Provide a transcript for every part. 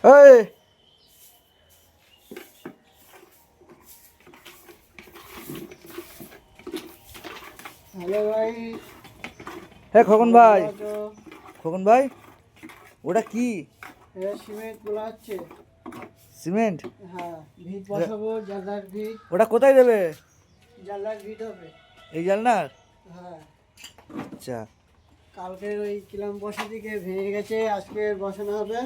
এই হ্যালো ভাই। হ্যাঁ খোকন ভাই, ভালো আছো? খোকন ভাই ওটা কি? সিমেন্ট তোলা হচ্ছে। সিমেন্ট? হ্যাঁ, ভিত বসাবো, জানলার ভিত। ওটা কোথায় দেবে? জানলার ভিত হবে। এই জানলার? হ্যাঁ, আচ্ছা। কালকের ওই কিলাম বসা দিকে ভেঙে গেছে, আজকে বসানো হবে।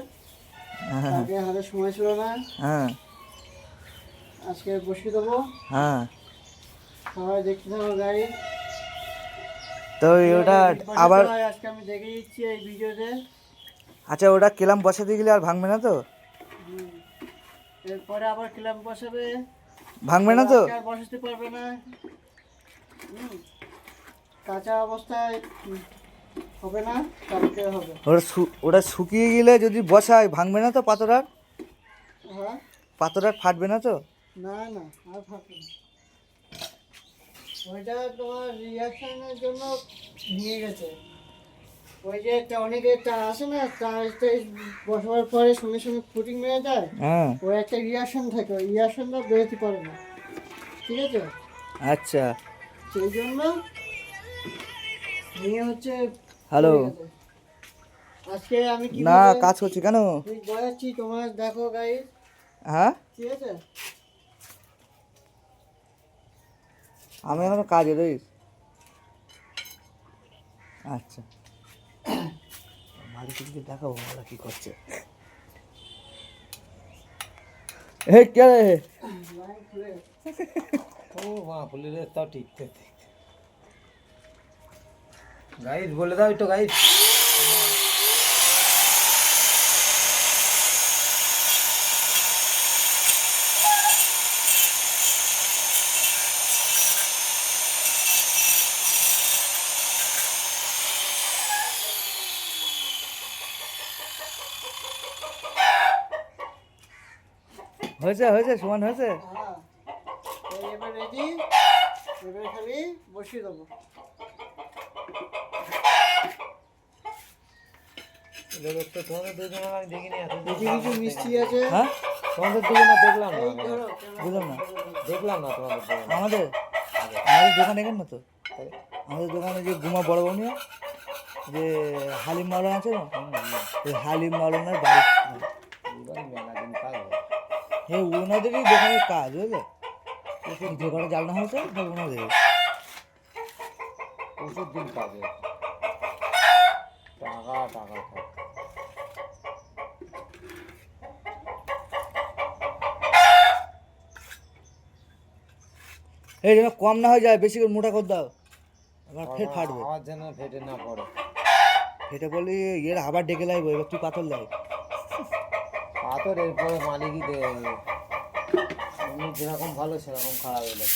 হ্যাঁ কালকে হাতে সময় ছিল না, হ্যাঁ আজকে বসিয়ে দেবো। হ্যাঁ। সবাই দেখতে থাকো গাড়ি। তো ওটা ভিত বসাতে আবার হয়, আজকে আমি দেখে দিচ্ছি এই ভিডিওতে। আচ্ছা, ওটা কেলাম বসাতে গেলে আর ভাঙবে না তো? হুম, এরপরে আবার কিলাম বসাবে, ভাঙবে না তাহলে তো? আজকে আর বসাতে পারবে না। হুম, কাঁচা অবস্থায় হবে না, কালকে হবে। ওটা শুকিয়ে গেলে যদি বসায় ভাঙবে না তো? পাথর আর হ্যাঁ, পাথর আর ফাটবে না তো? না না, আর ফাটবে না। ওইটা তোমার রিয়াকশনের জন্য নিয়ে গেছে। ওই যে একটা অনেকে তার আসে না, তার বসাবার পরে সঙ্গে সঙ্গে ফুটিং মেরে যায়। হ্যাঁ। ওর একটা রিয়াকশন থাকে, ওই রিয়াকশনটা বেরোতে পারে না, ঠিক আছে? আচ্ছা। সেই জন্য নিয়ে হচ্ছে হ্যালো। পড়ে গেছে। আজকে আমি না, কিভাবে কাজ করছি কেন? বসাচ্ছি তোমার দেখো গাইস, হ্যাঁ, ঠিক আছে? আমি এখনো কাজে রইস। আচ্ছা, মালিককে দেখাবো ওরা কি করছে। হে কে রে? লাইন খুলে ও মা বলে রে, তাও ঠিক ঠিক ঠিক। গাইড বলে দাও একটু গাইড। হয়েছে হয়েছে, সমান হয়েছে। হ্যাঁ, এই এবার রেডি, এবার খালি বসিয়ে দেবো। তো তোমাদের দুজনের আমি দেখিনি এত কিছু কিছু মিষ্টি আছে। হ্যাঁ, তোমাদের দুজনে দেখলাম না এই আমি। ধরো, বুঝলাম না। দেখলাম না তোমাদের দুজনে। আমাদের আমাদের দোকান এখানে না তো। আমাদের দোকানে যে গুমা বড় বনিয়া, যে হালিম মাওলান আছে না, ওই হালিম মাওলানের বাড়ি। এবারে মেলা দিন কাজ হয়। হ্যাঁ, ওনাদেরই দোকানের কাজ, বুঝলে? যে ঘরে জ্বালানো হয়েছে সব ওনাদেরই। প্রচুর দিন কাজ হয়। টাকা টাকা টাকা। এই যেন কম না হয়ে যায়, বেশি করে মোটা করে দাও, আবার ফের ফাটবে। আমার যেন ফেটে না পড়ে। ফেটে বলি এর আবার ডেকে লাগবে, এবার তুই পাথর লাই। পাথর এরপরে মালিকই দেবে। এমনি যেরকম ভালো সেরকম খারাপ হলো।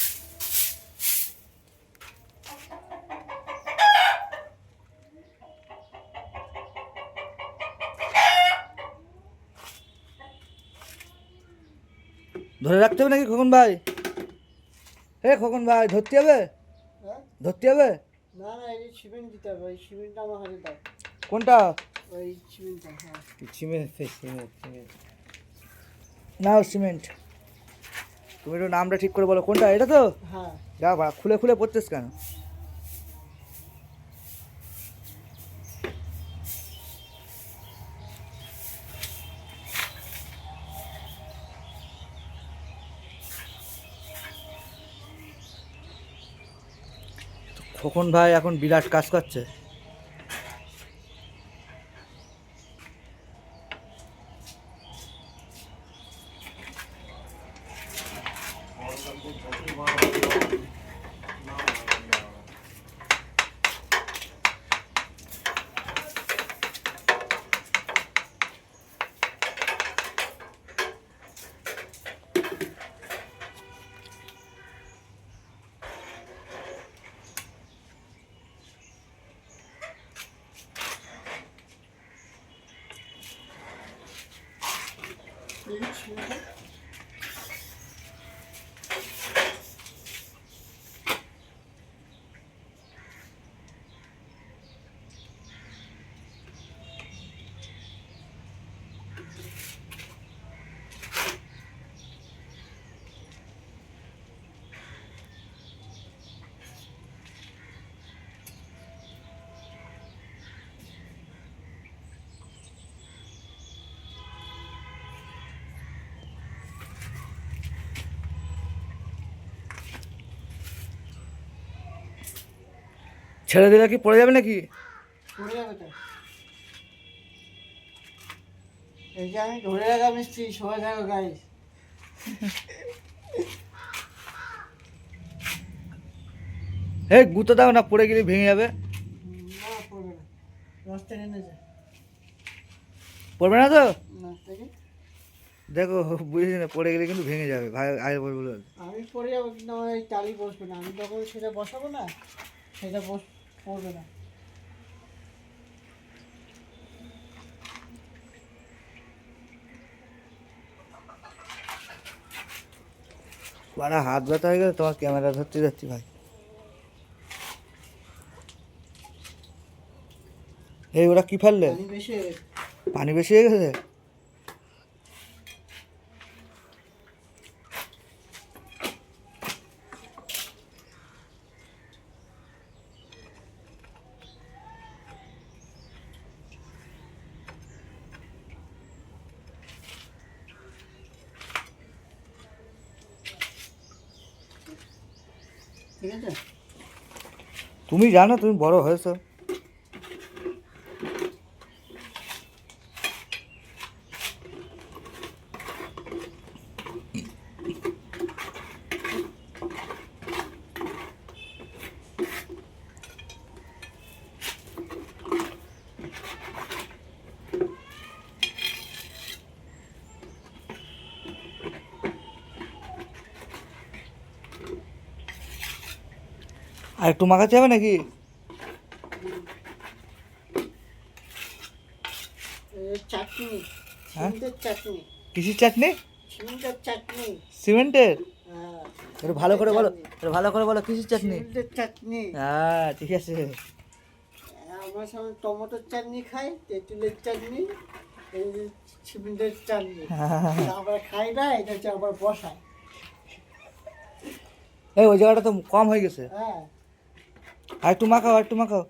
ধরে রাখতে হবে নাকি খোকন ভাই? হে খোকন ভাই, ধরতে হবে? হ্যাঁ? ধরতে হবে? না না, এই সিমেন্ট দিতে হবে, ওই সিমেন্টটা আমার হাতে দাও। কোনটা? ওই সিমেন্টটা, হ্যাঁ। Cement cement cement. নাও সিমেন্ট। তুমি একটু নামটা ঠিক করে বলো, কোনটা? এটা তো? হ্যাঁ, যা বা খুলে খুলে পড়তেছ কেন? খোকন ভাই এখন বিরাট কাজ করছে। এই সিমেন্টটা। ছেড়ে দিলে কি পড়ে যাবে নাকি? পড়ে যাবে তো। এই যে আমি ধরে রাখা মিস্ত্রি, সবাই থাকো গাইস। এই গুঁতো দাও না, পড়ে গেলে ভেঙে যাবে। না পড়বে না, রাস্তা টেনে যায়। পড়বে না তো? না থেকে দেখো বুঝেছি না, পড়ে গেলে কিন্তু ভেঙে যাবে, ভাই আগে বলবো। আমি পড়ে যাবো কিন্তু আমার এই টালি বসবে না, আমি যখন সেটা বসাবো না সেটা পড়বে না। বাড়া হাত ব্যথা হয়ে গেছে তোমার ক্যামেরা ধরতে যাচ্ছি ভাই। এই ওরা কি ফেললে? পানি বেশি হয়ে গেছে। পানি বেশি হয়ে গেছে? ঠিক আছে, তুমি জানো, তুমি বড় হয়েছো। আর একটু মাখাতে হবে নাকি? চাটনি, হ্যাঁ? সিমেন্টের চাটনি, কিসের চাটনি? সিমেন্টের চাটনি। সিমেন্টের? হ্যাঁ, একটু ভালো করে বলো, একটু ভালো করে বলো কিসের চাটনি? সিমেন্টের চাটনি। হ্যাঁ ঠিক আছে। আমার সঙ্গে টমেটোর চাটনি খাই, তেঁতুলের চাটনি, এই যে সিমেন্টের চাটনি। আবার খাই না, এটা হচ্ছে আবার বসায়। এই ওই জায়গাটা তো কম হয়ে গেছে, হ্যাঁ, আর একটু মাখাও, আর একটু মাখাও।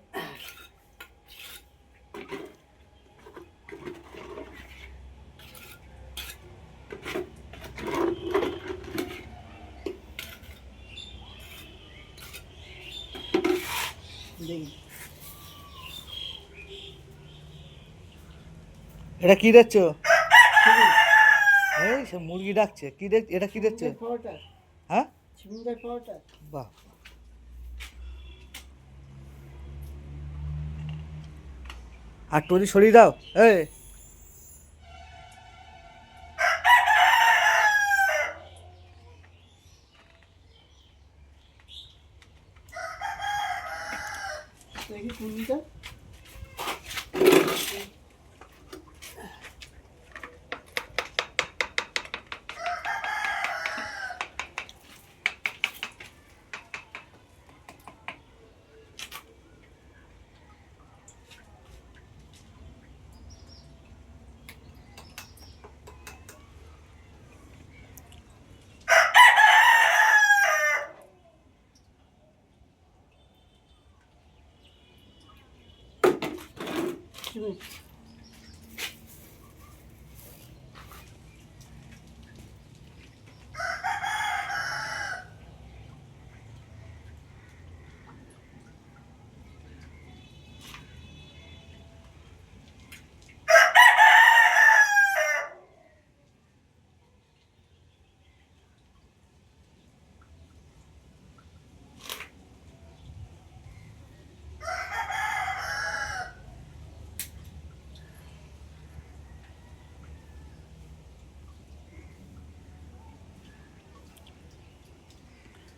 দেখি এটা কি দেখছো? এই সে মুরগি ডাকছে, কি দেখ, এটা কি দেখছো? সিমেন্টের পাউডার, হ্যাঁ সিমেন্টের পাউডার। বাহ। আর টরি সরিয়ে দাও। এই দেখি কোনটা। সিমেন্ট।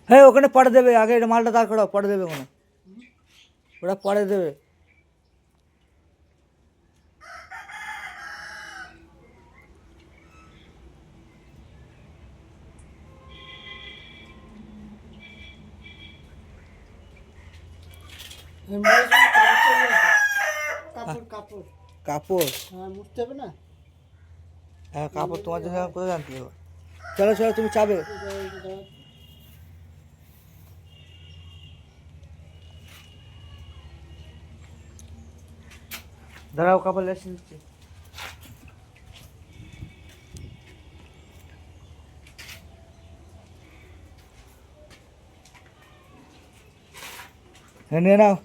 হ্যাঁ ওখানে পরে দেবে, আগে এটা মালটা দাঁড় করাও, পরে দেবে ওখানে, ওটা পরে দেবে। কাপড় কাপড়, কাপড়? হ্যাঁ মুছতে হবে না। হ্যাঁ কাপড় তোমার জন্য কোথায় জানতে হবে? চলো চলো তুমি চাবে। দাঁড়াও কাপড় লেসে দিচ্ছি। হ্যাঁ নিয়ে নাও।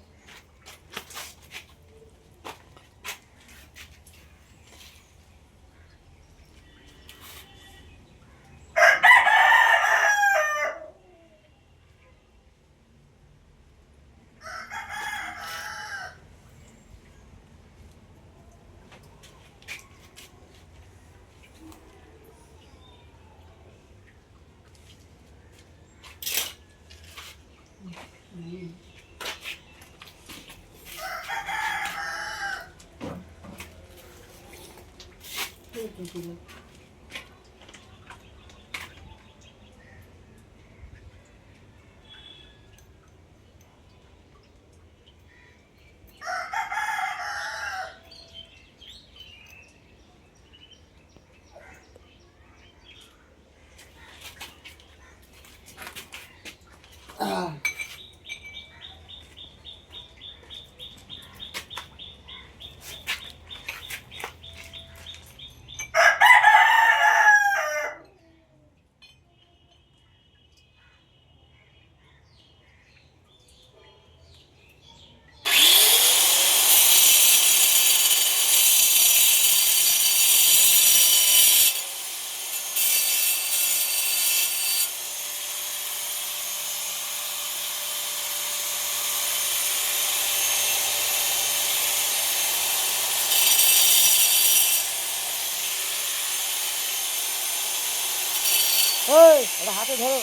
তুলে। ওই ওটা হাতে ধরো।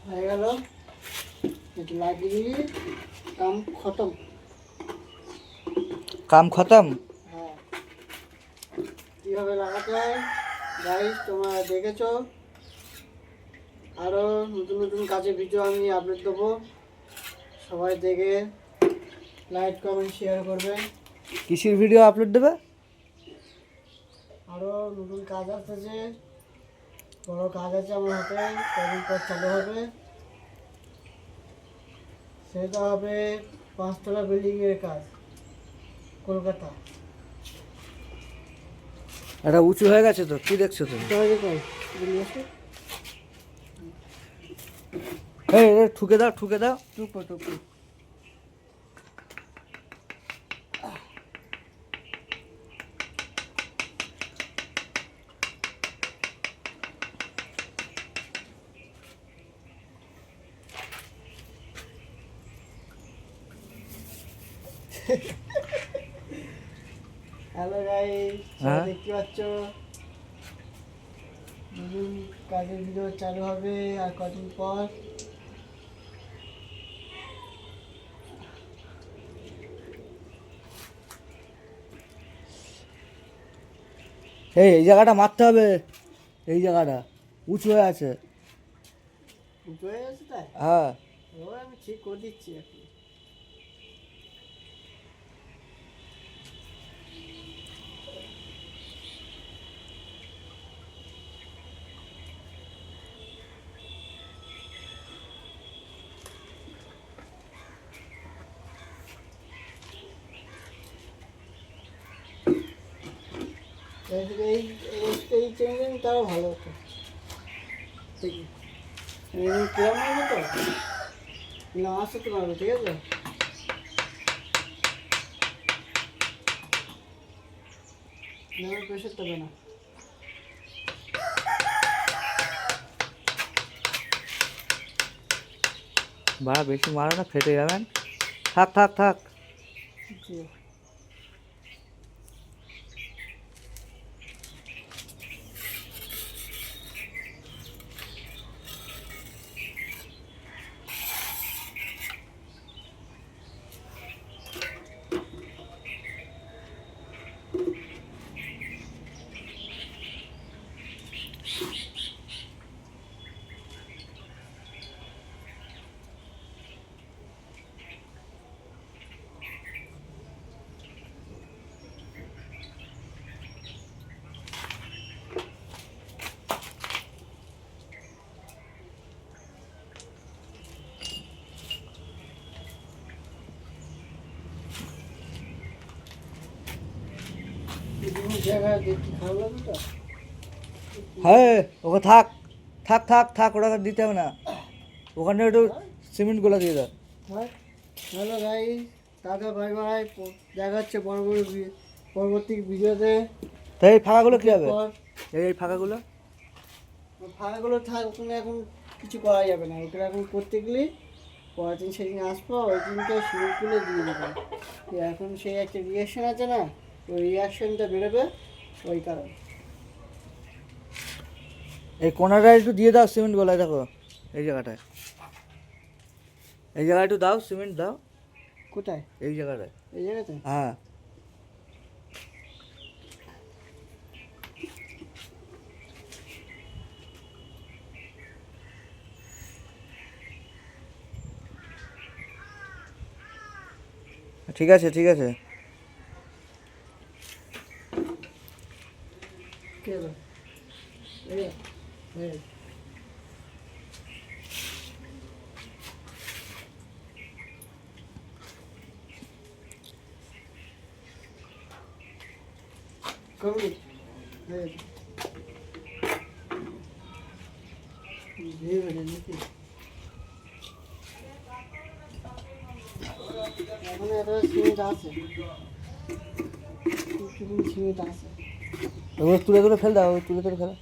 হয়ে গেল, একটু লাগিয়ে দিবি, কাম খতম। কাম খতম। হ্যাঁ, কীভাবে লাগাতে হয় গাইস তোমরা দেখেছো। আরও নতুন নতুন কাজের ভিডিও আমি আপলোড দেবো, সবাই দেখে লাইক কমেন্ট শেয়ার করবেন। কিসের ভিডিও আপলোড দেবে? আরও নতুন কাজ আসতেছে, বড় কাজ আছে আমার হাতে, কদিন পর চালু হবে। সেটা হবে 5 তলা বিল্ডিংয়ের কাজ, কলকাতা। এটা উঁচু হয়ে গেছে তো, কি দেখছো তুমি? এই এই, ঠুকে দাও, ঠুকে দাও। টুকু টুকু হ্যালো গাইস, হ্যাঁ। দেখতে পাচ্ছ নতুন কাজের ভিডিও চালু হবে আর কদিন পর। এই এই জায়গাটা মারতে হবে, এই জায়গাটা উঁচু হয়ে আছে। উঁচু হয়ে গেছে তাই? হ্যাঁ। ও আমি ঠিক করে দিচ্ছি এখন। এই এই এই চেঞ্জিং তাও ভালো হতো, ঠিক আছে। কিরম মারবে তো না, আমার সাথে মারবে, ঠিক আছে। না প্রেশার দেবে না। বা বেশি মারো না, ফেটে যাবেন। থাক থাক থাক। জি। বিভিন্ন জায়গায় দেখতে খারাপ লাগবে তো। হ্যাঁ, ওকে থাক। থাক থাক থাক, ওটা দিতে হবে না, ওখানে একটু সিমেন্ট গোলা দিয়ে দাও। হ্যালো ভাই, টাটা, বাই বাই। দেখা হচ্ছে পরবর্তী ভিডিওতে। তাই এই ফাঁকাগুলো কী হবে? পর এই ফাঁকাগুলো ফাঁকাগুলো থাক, ওখানে এখন কিছু করা যাবে না। ওটা এখন করতে গেলে পরের দিন সেদিন আসবো, ওই দিনকে সিমেন্টগুলো দিয়ে দেবো। এখন সেই একটা রিয়াকশান আছে না, ওই রিয়াকশানটা বেরোবে, ওই কারণে। এই কোনাটায় একটু দিয়ে দাও সিমেন্ট গোলায়, দেখো এই জায়গাটায়, এই জায়গায় একটু দাও সিমেন্ট দাও, কোথায়? এই জায়গাটায়। এই জায়গাতে? হ্যাঁ ঠিক আছে ঠিক আছে। কে হলো? এই করবি? দিয়ে বেড়ে নাকি? এখন একটা সিমেন্ট আছে, সিমেন্ট আছে, ওগুলো তুলে তুলে ফেল দাও, তুলে তুলে ফেলো।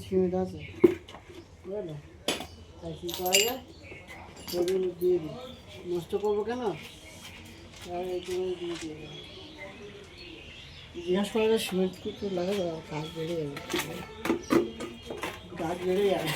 সিমেন্ট আছে, বুঝলো? তাই কী করা যায়, ওগুলো দিয়ে দিই। নষ্ট করবো কেন, আর এইগুলো দিয়ে দিয়ে দেবো। জিজ্ঞাসা করা যায় সিমেন্ট কিছু লাগে, গাছ বেড়ে যাবে, গাছ বেড়ে যাবে।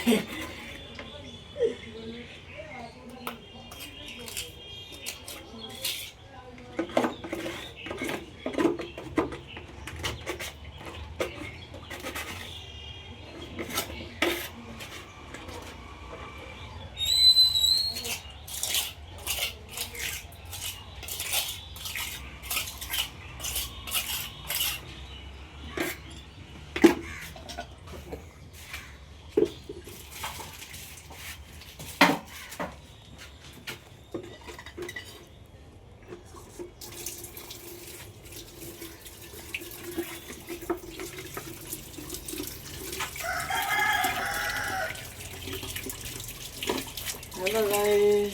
হ্যালো গাইস,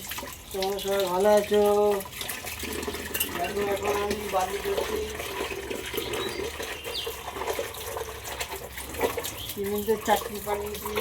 তোমরা সবাই ভালো আছো? এখন আমি বাড়ি করছি, সিমেন্টের চাকরি বানিয়েছি,